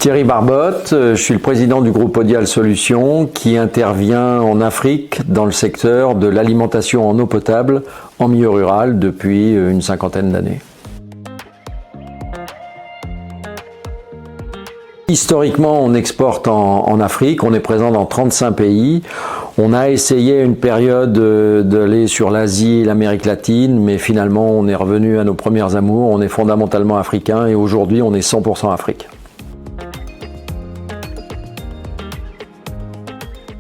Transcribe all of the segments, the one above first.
Thierry Barbotte, je suis le président du groupe Odial Solutions qui intervient en Afrique dans le secteur de l'alimentation en eau potable en milieu rural depuis une cinquantaine d'années. Historiquement, on exporte en Afrique, on est présent dans 35 pays. On a essayé une période d'aller sur l'Asie et l'Amérique latine, mais finalement on est revenu à nos premières amours, on est fondamentalement africain et aujourd'hui on est 100% Afrique.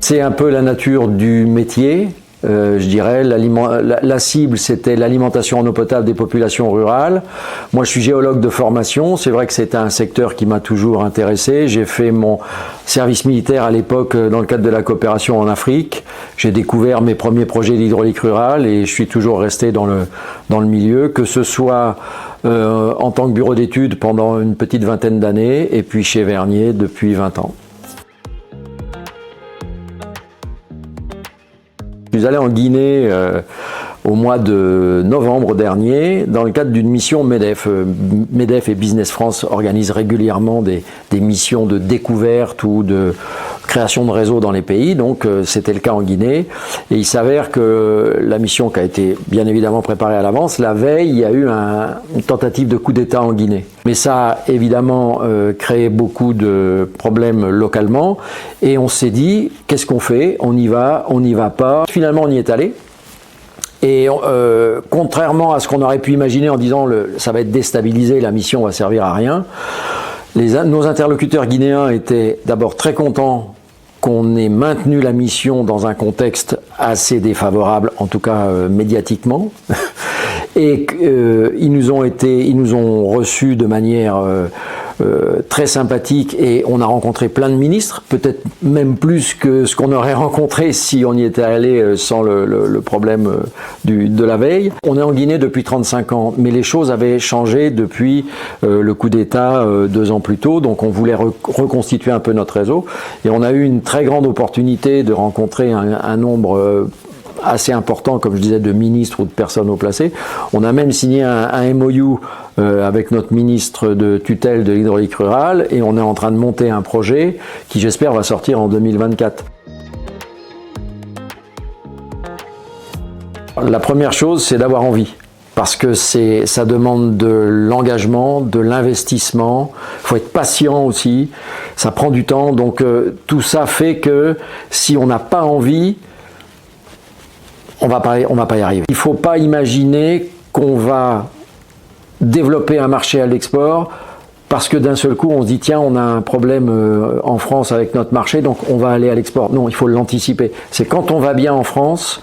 C'est un peu la nature du métier, je dirais. La cible, c'était l'alimentation en eau potable des populations rurales. Moi, je suis géologue de formation. C'est vrai que c'était un secteur qui m'a toujours intéressé. J'ai fait mon service militaire à l'époque dans le cadre de la coopération en Afrique. J'ai découvert mes premiers projets d'hydraulique rurale et je suis toujours resté dans le milieu, que ce soit en tant que bureau d'études pendant une petite vingtaine d'années et puis chez Vernier depuis 20 ans. Je suis allé en Guinée au mois de novembre dernier dans le cadre d'une mission MEDEF. MEDEF et Business France organisent régulièrement des missions de découverte ou de création de réseaux dans les pays, donc c'était le cas en Guinée. Et il s'avère que la mission qui a été bien évidemment préparée à l'avance, la veille, il y a eu une tentative de coup d'État en Guinée. Mais ça a évidemment créé beaucoup de problèmes localement et on s'est dit, qu'est-ce qu'on fait? On y va pas? Finalement, on y est allé. Et contrairement à ce qu'on aurait pu imaginer en disant ça va être déstabilisé, la mission va servir à rien, nos interlocuteurs guinéens étaient d'abord très contents qu'on ait maintenu la mission dans un contexte assez défavorable, en tout cas médiatiquement, et ils nous ont reçus de manière très sympathique et on a rencontré plein de ministres, peut-être même plus que ce qu'on aurait rencontré si on y était allé sans le problème de la veille. On est en Guinée depuis 35 ans, mais les choses avaient changé depuis le coup d'État 2 ans plus tôt, donc on voulait reconstituer un peu notre réseau et on a eu une très grande opportunité de rencontrer un nombre assez important, comme je disais, de ministres ou de personnes haut placées. On a même signé un MOU avec notre ministre de tutelle de l'hydraulique rurale et on est en train de monter un projet qui, j'espère, va sortir en 2024. La première chose, c'est d'avoir envie. Parce que ça demande de l'engagement, de l'investissement, il faut être patient aussi, ça prend du temps, donc tout ça fait que si on n'a pas envie, on va pas y arriver. Il ne faut pas imaginer qu'on va développer un marché à l'export parce que d'un seul coup on se dit tiens, on a un problème en France avec notre marché, donc on va aller à l'export. Non, il faut l'anticiper. C'est quand on va bien en France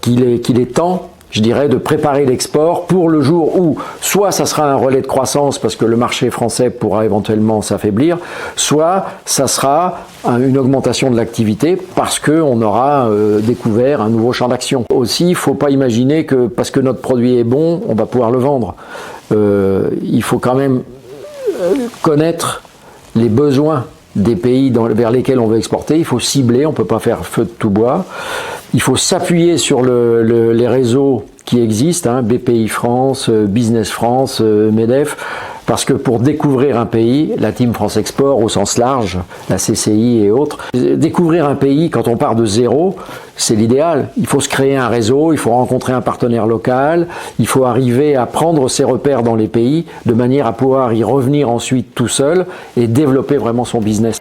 qu'il est temps, je dirais, de préparer l'export pour le jour où soit ça sera un relais de croissance parce que le marché français pourra éventuellement s'affaiblir, soit ça sera une augmentation de l'activité parce qu'on aura découvert un nouveau champ d'action. Aussi, il ne faut pas imaginer que parce que notre produit est bon, on va pouvoir le vendre. Il faut quand même connaître les besoins des pays vers lesquels on veut exporter. Il faut cibler, on ne peut pas faire feu de tout bois. Il faut s'appuyer sur les réseaux qui existent, BPI France, Business France, MEDEF, parce que pour découvrir un pays, la Team France Export au sens large, la CCI et autres, découvrir un pays quand on part de zéro, c'est l'idéal. Il faut se créer un réseau, il faut rencontrer un partenaire local, il faut arriver à prendre ses repères dans les pays de manière à pouvoir y revenir ensuite tout seul et développer vraiment son business.